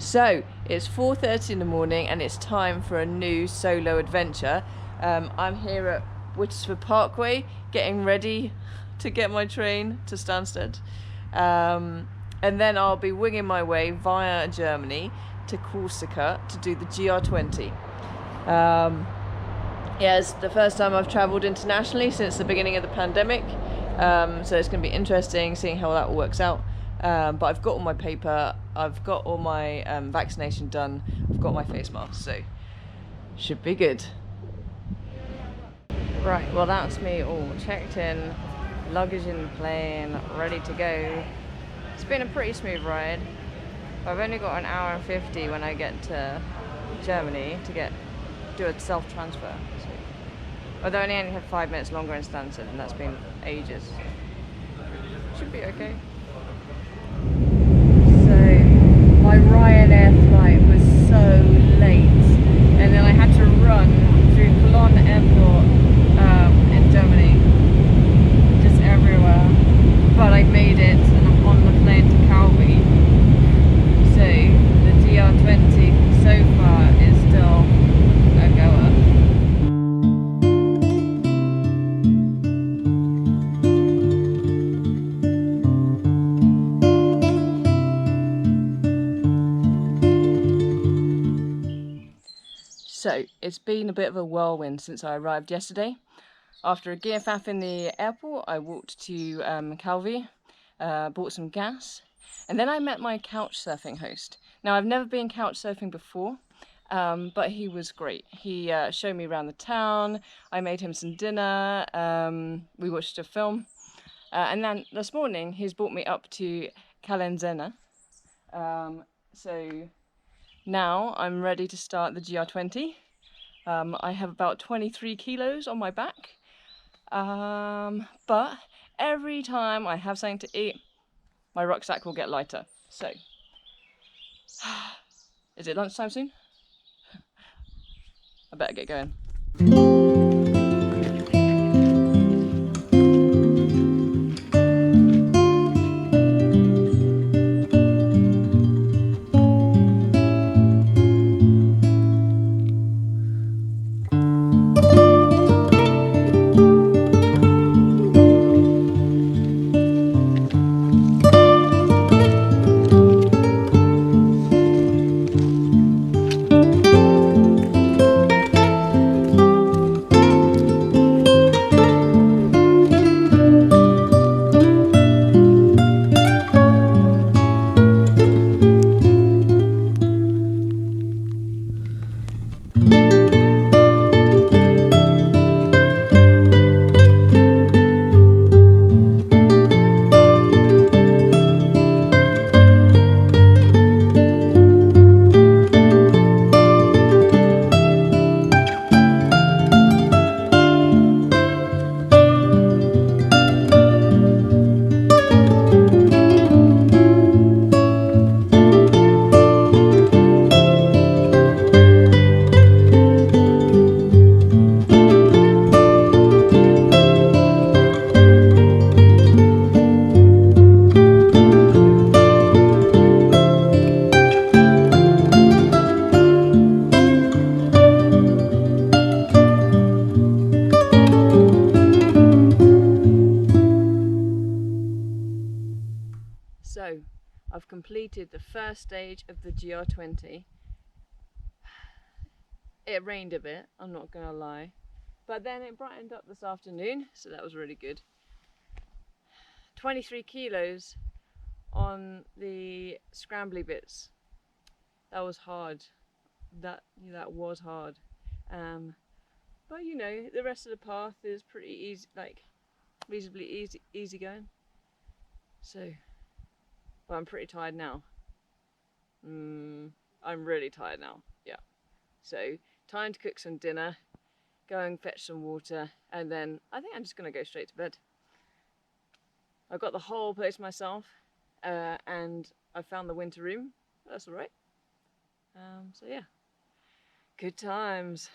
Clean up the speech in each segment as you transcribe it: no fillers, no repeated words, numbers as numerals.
So it's 4:30 in the morning and it's time for a new solo adventure. I'm here at Wittersford Parkway getting ready to get my train to Stansted. And then I'll be winging my way via Germany to Corsica to do the GR20. Yeah, it's the first time I've travelled internationally since the beginning of the pandemic. So it's going to be interesting seeing how that all works out. But I've got all my paper, I've got all my vaccination done, I've got my face mask, so should be good. Right, well that's me all checked in, luggage in the plane, ready to go. It's been a pretty smooth ride. I've only got an hour and 50 when I get to Germany to do a self-transfer. So, although I only had 5 minutes longer in Stansted, and that's been ages. Should be okay. My Ryanair flight was so late, and then I had to run through Cologne Airport in Germany, just everywhere. But I made it, and I'm on the plane to Calvi. So the GR20 so far is still a goer. So it's been a bit of a whirlwind since I arrived yesterday. After a gear faff in the airport, I walked to Calvi, bought some gas, and then I met my couch surfing host. Now I've never been couch surfing before, but he was great. He showed me around the town, I made him some dinner, we watched a film, and then this morning he's brought me up to Calenzena. So now I'm ready to start the GR20. I have about 23 kilos on my back, but every time I have something to eat, my rucksack will get lighter. So, is it lunchtime soon? I better get going. So, I've completed the first stage of the GR20. It rained a bit, I'm not gonna lie, but then it brightened up this afternoon, so that was really good. 23 kilos on the scrambly bits. That was hard. That was hard. But you know, the rest of the path is pretty easy, like reasonably easy going. So, well, I'm pretty tired now. I'm really tired now, yeah. So, time to cook some dinner, go and fetch some water, and then I think I'm just gonna go straight to bed. I've got the whole place myself, and I found the winter room, that's alright. So yeah, good times.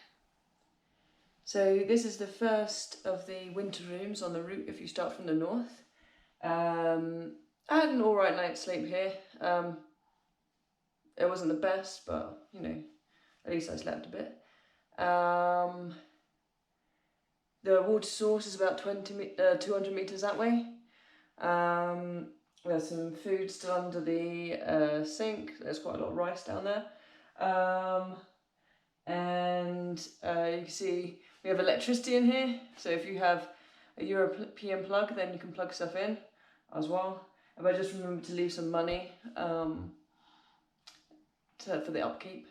So this is the first of the winter rooms on the route if you start from the north. I had an alright night's sleep here. It wasn't the best, but you know, at least I slept a bit. The water source is about 200 meters that way. There's some food still under the sink. There's quite a lot of rice down there. And you can see we have electricity in here. So if you have a European plug, then you can plug stuff in as well. But just remember to leave some money for the upkeep.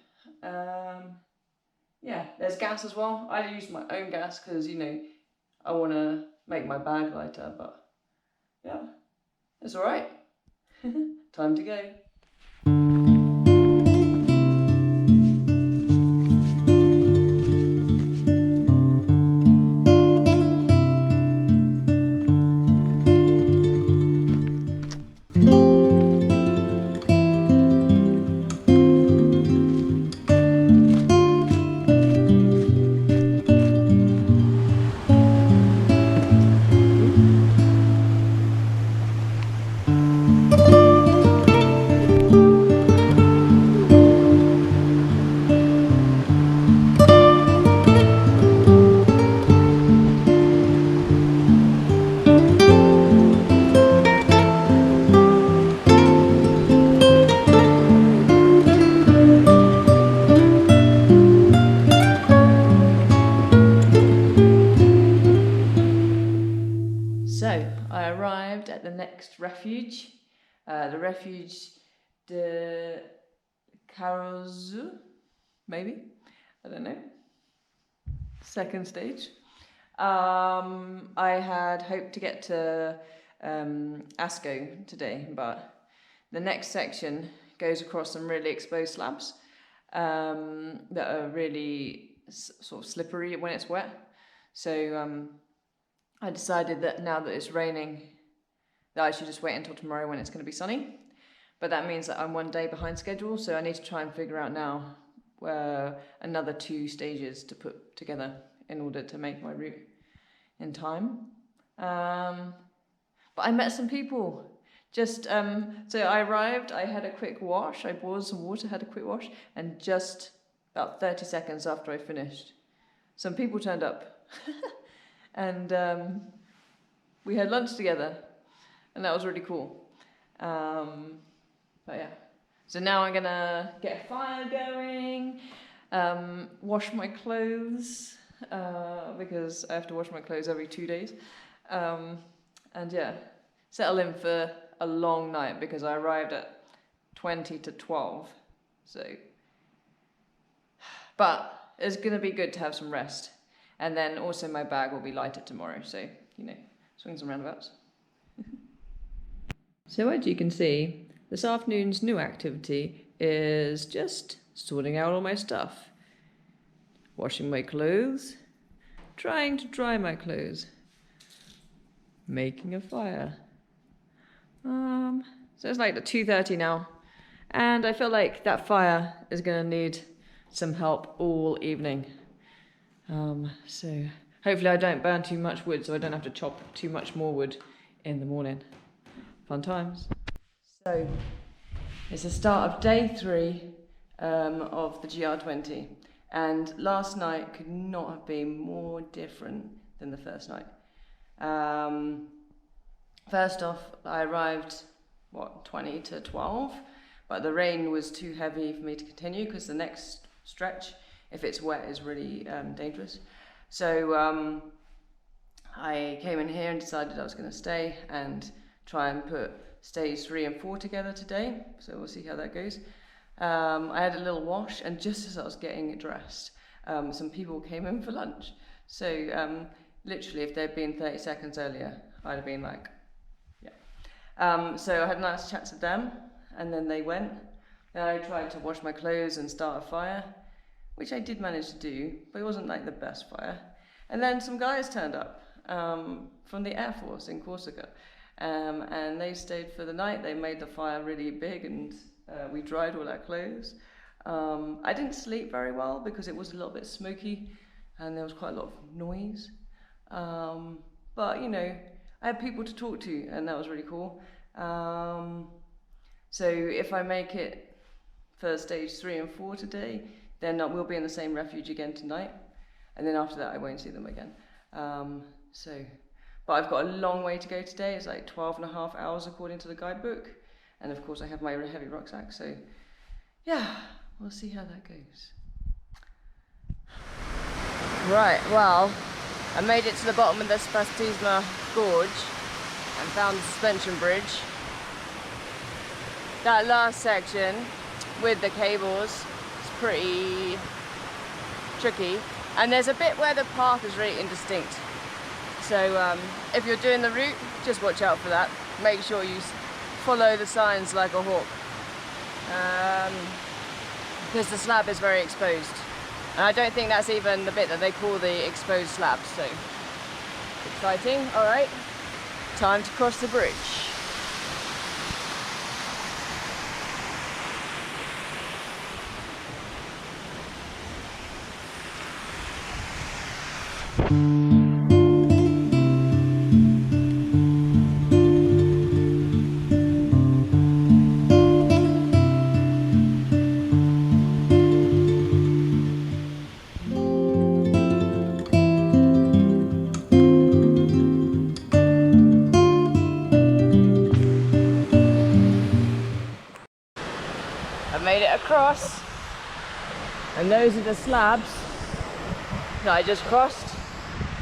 Yeah, there's gas as well. I use my own gas because, you know, I want to make my bag lighter, but yeah, it's all right. Time to go. So I arrived at the next refuge, the refuge de Karozu, maybe, I don't know. Second stage. I had hoped to get to Asco today, but the next section goes across some really exposed slabs that are really sort of slippery when it's wet. So I decided that now that it's raining, that I should just wait until tomorrow when it's going to be sunny. But that means that I'm 1 day behind schedule, so I need to try and figure out now another 2 stages to put together in order to make my route in time. But I met some people. So I arrived, I had a quick wash, I boiled some water, had a quick wash, and just about 30 seconds after I finished, some people turned up. And we had lunch together, and that was really cool. But yeah, so now I'm gonna get a fire going, wash my clothes, because I have to wash my clothes every 2 days, and yeah, settle in for a long night because I arrived at 20 to 12, so, but it's gonna be good to have some rest. And then also my bag will be lighter tomorrow, so, you know, swings and roundabouts. So as you can see, this afternoon's new activity is just sorting out all my stuff. Washing my clothes, trying to dry my clothes, making a fire. So it's like 2:30 now, and I feel like that fire is gonna need some help all evening. So hopefully I don't burn too much wood, so I don't have to chop too much more wood in the morning. Fun times. So it's the start of day 3 of the GR20, and last night could not have been more different than the first night. First off, I arrived 20 to 12, but the rain was too heavy for me to continue because the next stretch, if it's wet, is really dangerous. So I came in here and decided I was going to stay and try and put stage 3 and 4 together today. So we'll see how that goes. I had a little wash, and just as I was getting dressed, some people came in for lunch. So literally, if they'd been 30 seconds earlier, I'd have been like, yeah. So I had a nice chat to them, and then they went. Then I tried to wash my clothes and start a fire, which I did manage to do, but it wasn't like the best fire. And then some guys turned up from the Air Force in Corsica, and they stayed for the night. They made the fire really big, and we dried all our clothes. I didn't sleep very well because it was a little bit smoky, and there was quite a lot of noise. But you know, I had people to talk to, and that was really cool. So if I make it for stage 3 and 4 today. Then we'll be in the same refuge again tonight, and then after that I won't see them again. But I've got a long way to go today. It's like 12.5 hours according to the guidebook, and of course I have my heavy rucksack, so yeah, we'll see how that goes. Right, well, I made it to the bottom of the Spastisma Gorge and found the suspension bridge. That last section with the cables is pretty tricky, and there's a bit where the path is really indistinct. So if you're doing the route, just watch out for that. Make sure you follow the signs like a hawk, because the slab is very exposed. And I don't think that's even the bit that they call the exposed slab, so exciting. All right, time to cross the bridge. Made it across, and those are the slabs that I just crossed,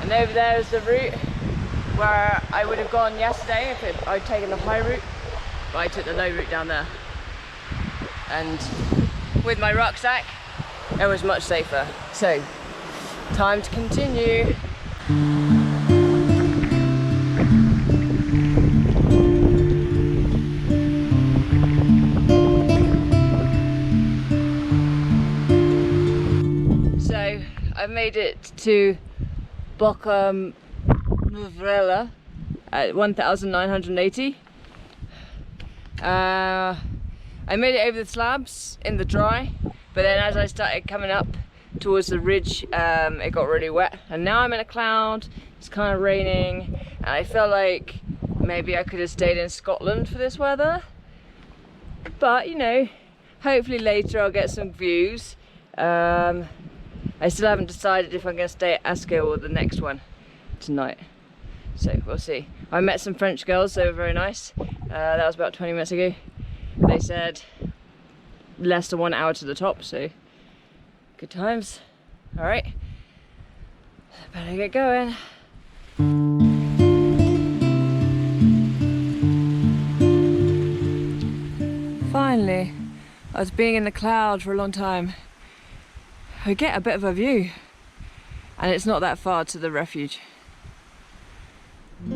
and over there is the route where I would have gone yesterday if I'd taken the high route, but I took the low route down there, and with my rucksack it was much safer. So time to continue. I've made it to Boca Muvrella at 1,980. I made it over the slabs in the dry, but then as I started coming up towards the ridge, it got really wet, and now I'm in a cloud. It's kind of raining, and I felt like maybe I could have stayed in Scotland for this weather, but you know, hopefully later I'll get some views. I still haven't decided if I'm going to stay at Ascot or the next one tonight, so we'll see. I met some French girls, they were very nice. That was about 20 minutes ago. They said less than 1 hour to the top, so good times. Alright, better get going. Finally, I was being in the cloud for a long time. I get a bit of a view, and it's not that far to the refuge. As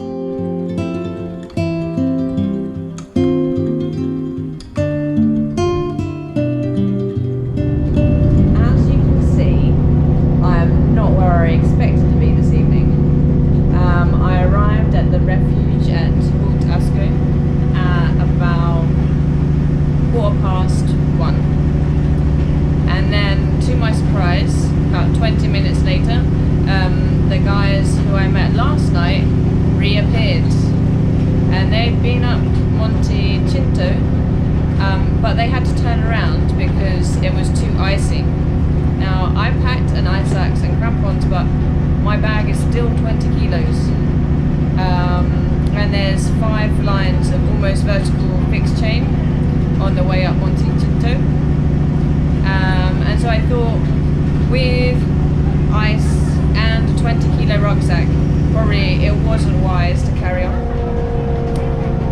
you can see, I am not where I expected to be this evening. I arrived at the refuge at Haut Ascot at about 1:15. And then, to my surprise, about 20 minutes later, the guys who I met last night reappeared. And they'd been up Monte Cinto, but they had to turn around because it was too icy. Now, I packed an ice axe and crampons, but my bag is still 20 kilos. And there's 5 lines of almost vertical fixed chain on the way up Monte Cinto. And so I thought, with ice and a 20 kilo rucksack, probably it wasn't wise to carry on.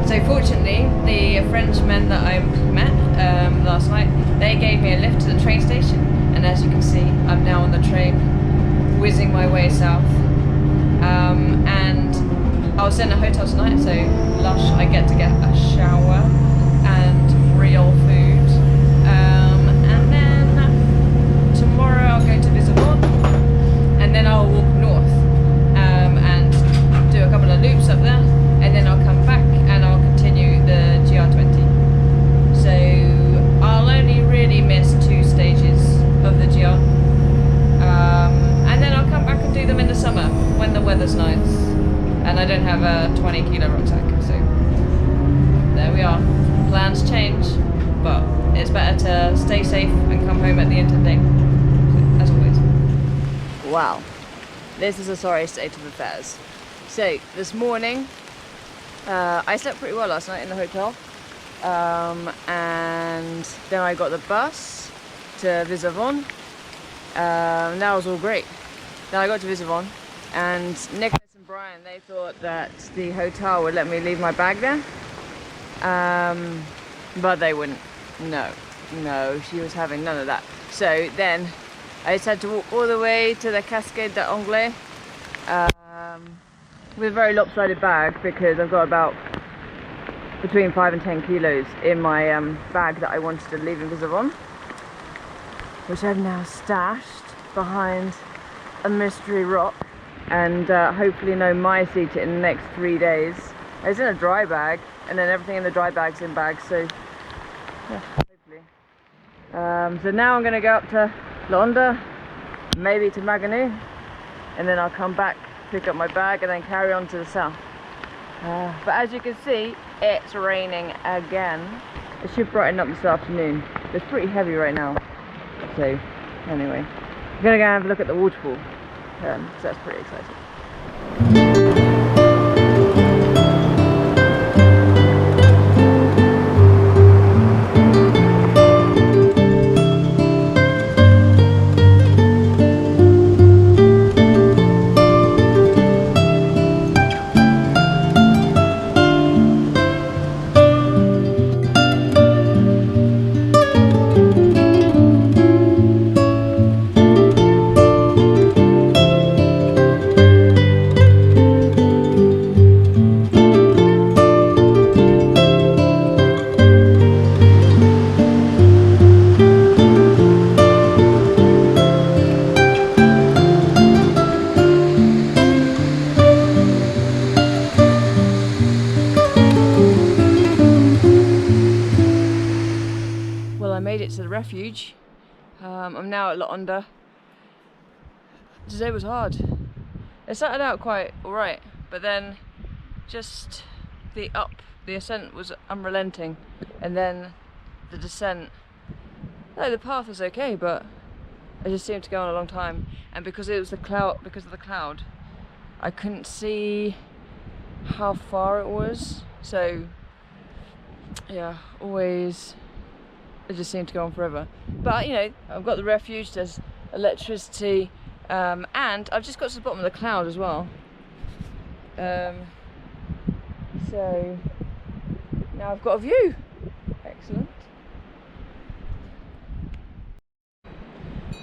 So fortunately, the Frenchmen that I met last night, they gave me a lift to the train station, and as you can see, I'm now on the train, whizzing my way south. And I was in a hotel tonight, so lush, I get to get a shower and real food. Tomorrow I'll go to Visigoth, and then I'll walk north and do a couple of loops up there, and then I'll come back and I'll continue the GR20. So I'll only really miss 2 stages of the GR, and then I'll come back and do them in the summer when the weather's nice and I don't have a 20 kilo rucksack. So there we are. Plans change, but it's better to stay safe and come home at the end of the day, as always. Wow, this is a sorry state of affairs. So this morning, I slept pretty well last night in the hotel, and then I got the bus to Visavon. That was all great. Then I got to Visavon, and Nicholas and Brian, they thought that the hotel would let me leave my bag there, but they wouldn't. No, she was having none of that. So then I just had to walk all the way to the Cascade d'Anglais with a very lopsided bag, because I've got about between 5 and 10 kilos in my bag that I wanted to leave in Visavon, which I've now stashed behind a mystery rock, and hopefully no mice eat it in the next 3 days. It's in a dry bag, and then everything in the dry bag's in bags, so yeah, hopefully. So now I'm going to go up to Londa, maybe to Maganou, and then I'll come back, pick up my bag, and then carry on to the south. But as you can see, it's raining again. It should brighten up this afternoon. It's pretty heavy right now. So anyway, I'm gonna go and have a look at the waterfall. So that's pretty exciting. To the refuge. I'm now at Londa. Today was hard. It started out quite alright, but then just the ascent was unrelenting, and then the descent, no, the path was okay, but it just seemed to go on a long time, and because it was the cloud, I couldn't see how far it was, so yeah, always it just seemed to go on forever. But you know, I've got the refuge, there's electricity, and I've just got to the bottom of the cloud as well. So now I've got a view. Excellent.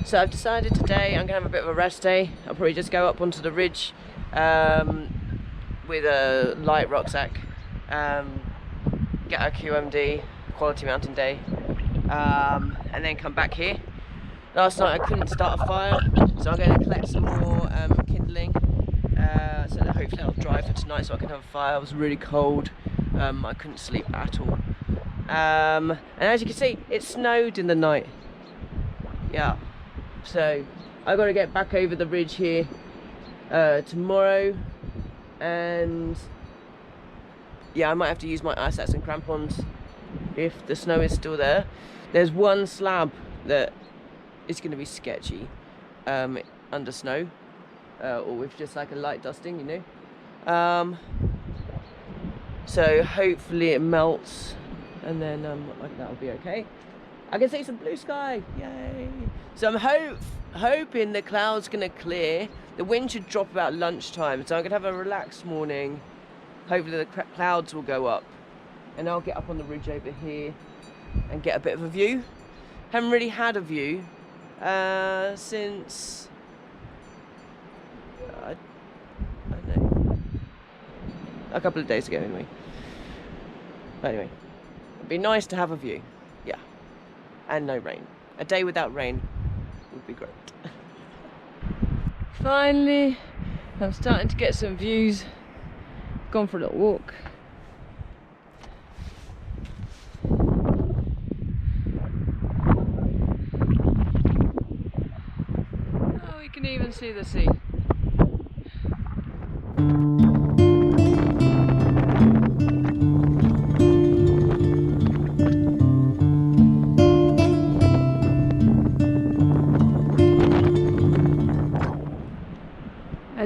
So I've decided today I'm going to have a bit of a rest day. I'll probably just go up onto the ridge with a light rucksack, get a QMD, Quality Mountain Day, and then come back here. Last night I couldn't start a fire, so I'm going to collect some more kindling, so that hopefully I'll dry for tonight so I can have a fire. It was really cold, I couldn't sleep at all. And as you can see, it snowed in the night. Yeah, so I've got to get back over the ridge here tomorrow, and yeah, I might have to use my ice axe and crampons if the snow is still there. There's one slab that is going to be sketchy under snow, or with just like a light dusting, you know. So hopefully it melts, and then that'll be okay. I can see some blue sky, yay! So I'm hoping the cloud's going to clear. The wind should drop about lunchtime, so I'm going to have a relaxed morning. Hopefully the clouds will go up, and I'll get up on the ridge over here and get a bit of a view. Haven't really had a view since I don't know, a couple of days ago anyway. But anyway, it'd be nice to have a view, yeah, and no rain. A day without rain would be great. Finally, I'm starting to get some views. Gone for a little walk. Oh, we can even see the sea.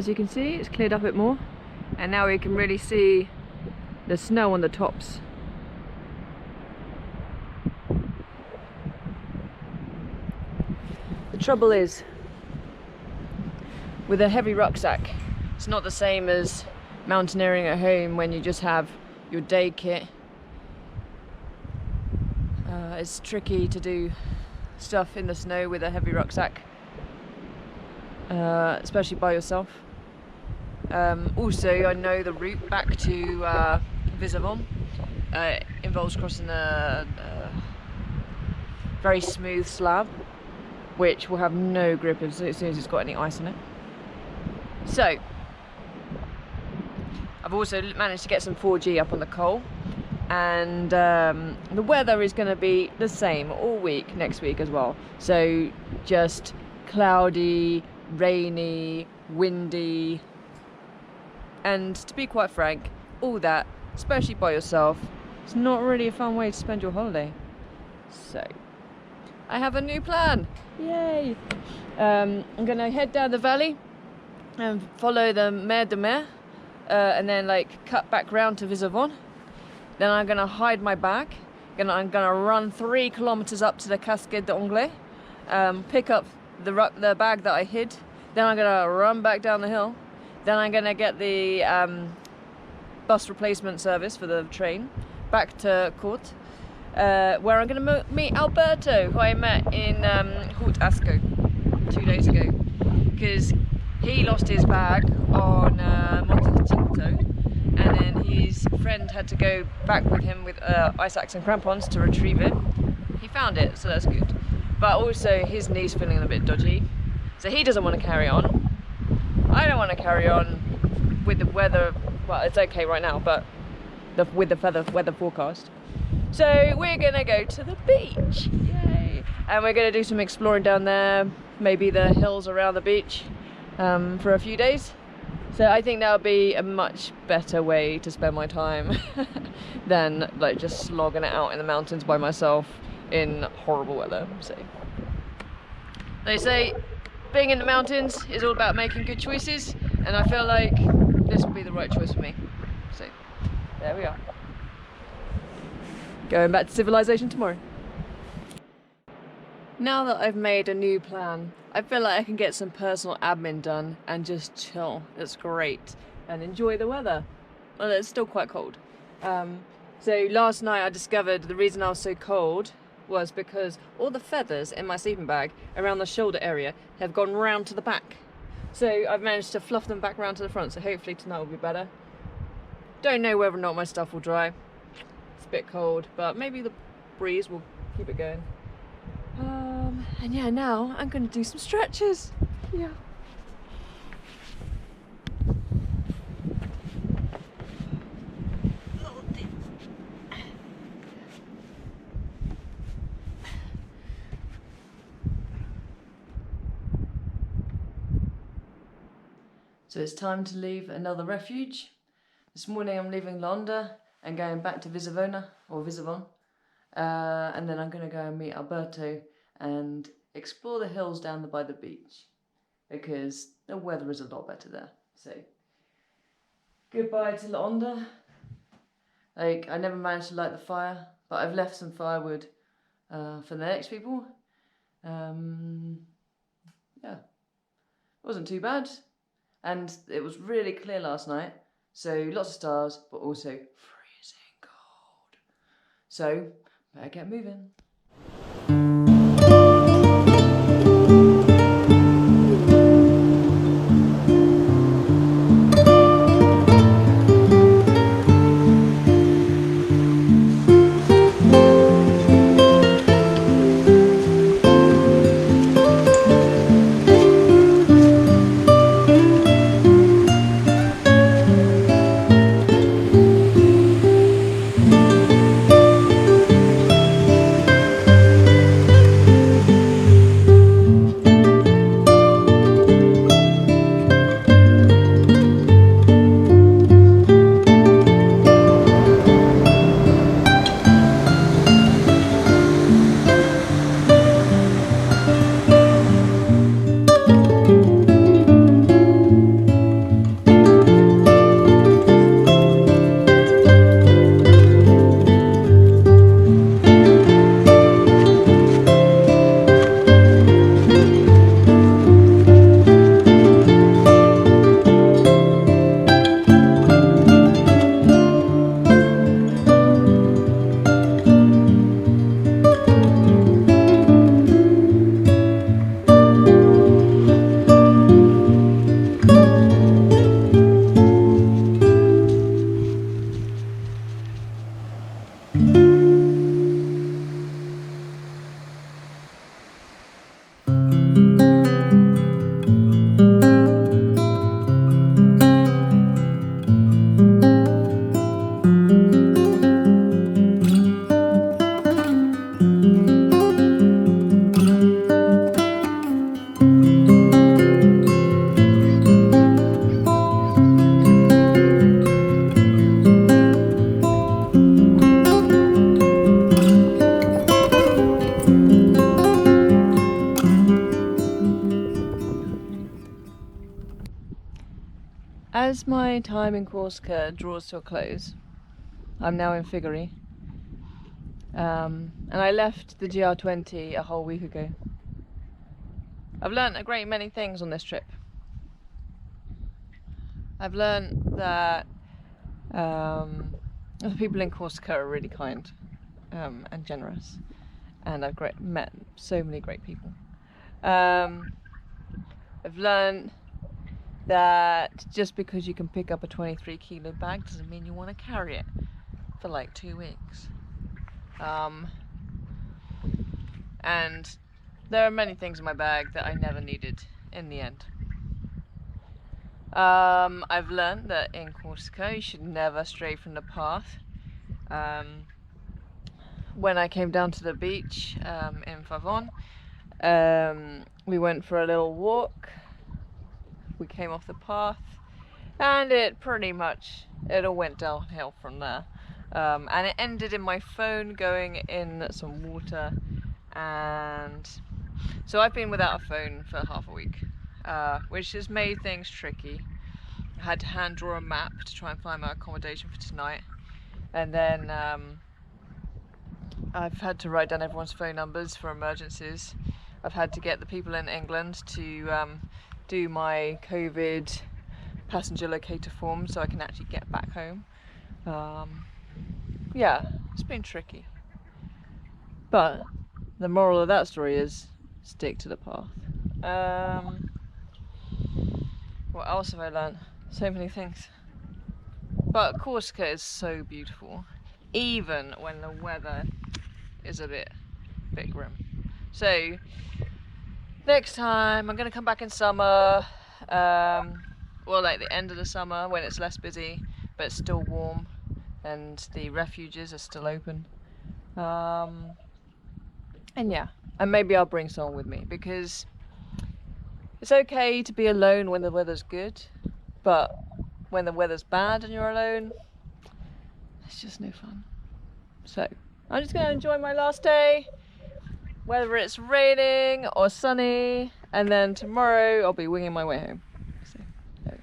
as you can see, it's cleared up a bit more, and now we can really see the snow on the tops. The trouble is, with a heavy rucksack, it's not the same as mountaineering at home when you just have your day kit. It's tricky to do stuff in the snow with a heavy rucksack, especially by yourself. Also, I know the route back to Visavon involves crossing a very smooth slab, which will have no grip as soon as it's got any ice on it. So, I've also managed to get some 4G up on the coal, and the weather is going to be the same all week next week as well. So just cloudy, rainy, windy, and to be quite frank, all that, especially by yourself, it's not really a fun way to spend your holiday. So I have a new plan. Yay! I'm going to head down the valley and follow the Mer de Mer, and then like cut back round to Visavon. Then I'm gonna hide my bag. I'm gonna run 3 kilometers up to the Cascade d'Anglais, pick up the bag that I hid. Then I'm gonna run back down the hill. Then I'm gonna get the bus replacement service for the train back to Court, where I'm gonna meet Alberto, who I met in Haute Ascot 2 days ago, because he lost his bag on Monte Tinto, and then his friend had to go back with him with ice axe and crampons to retrieve it. He found it, so that's good. But also his knee's feeling a bit dodgy, so he doesn't want to carry on. I don't want to carry on with the weather. Well, it's okay right now, but with the weather forecast. So we're gonna go to the beach, yay! And we're gonna do some exploring down there, maybe the hills around the beach, for a few days. So I think that'll be a much better way to spend my time than like just slogging it out in the mountains by myself in horrible weather. So they say being in the mountains is all about making good choices, and I feel like this will be the right choice for me. So there we are. Going back to civilization tomorrow. Now that I've made a new plan, I feel like I can get some personal admin done and just chill. It's great. And enjoy the weather. Well, it's still quite cold. So last night I discovered the reason I was so cold was because all the feathers in my sleeping bag around the shoulder area have gone round to the back. So I've managed to fluff them back round to the front, so hopefully tonight will be better. Don't know whether or not my stuff will dry. It's a bit cold, but maybe the breeze will keep it going. And yeah, now I'm going to do some stretches. Yeah. So it's time to leave another refuge. This morning I'm leaving Londa and going back to Visavona, or Visavon. And then I'm going to go and meet Alberto and explore the hills down by the beach, because the weather is a lot better there. So goodbye to Londa. Like, I never managed to light the fire, but I've left some firewood for the next people. Yeah, it wasn't too bad, and it was really clear last night, so lots of stars, but also freezing cold. So better get moving. my time in Corsica draws to a close. I'm now in Figari. And I left the GR20 a whole week ago. I've learnt a great many things on this trip. I've learnt that the people in Corsica are really kind and generous, and I've met so many great people. I've learnt that just because you can pick up a 23 kilo bag doesn't mean you want to carry it for like 2 weeks. And there are many things in my bag that I never needed in the end. I've learned that in Corsica you should never stray from the path. When I came down to the beach in Favon, we went for a little walk. We came off the path, and it all went downhill from there. And it ended in my phone going in some water, and so I've been without a phone for half a week, which has made things tricky. I had to hand draw a map to try and find my accommodation for tonight, and then I've had to write down everyone's phone numbers for emergencies. I've had to get the people in England to do my COVID passenger locator form so I can actually get back home. Yeah, it's been tricky. But the moral of that story is stick to the path. What else have I learned? So many things. But Corsica is so beautiful, even when the weather is a bit grim. So next time I'm gonna come back in summer, like the end of the summer when it's less busy but it's still warm and the refuges are still open. And maybe I'll bring someone with me, because it's okay to be alone when the weather's good, but when the weather's bad and you're alone, it's just no fun. So I'm just going to enjoy my last day, whether it's raining or sunny, and then tomorrow I'll be winging my way home. So, there.